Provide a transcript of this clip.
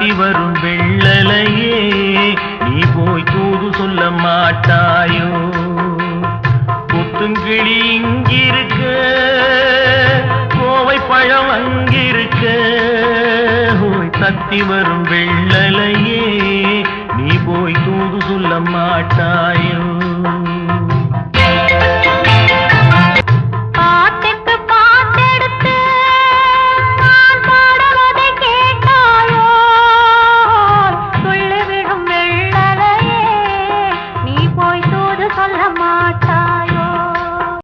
தத்தி வரும் வெள்ளலையே நீ போய் தூது சொல்ல மாட்டாயோ? கொத்துங்கிளி இங்கிருக்க, கோவை பழம் அங்கிருக்க, போய் தத்தி வரும் வெள்ளலையே நீ போய் தூது சொல்ல மாட்டாயோ?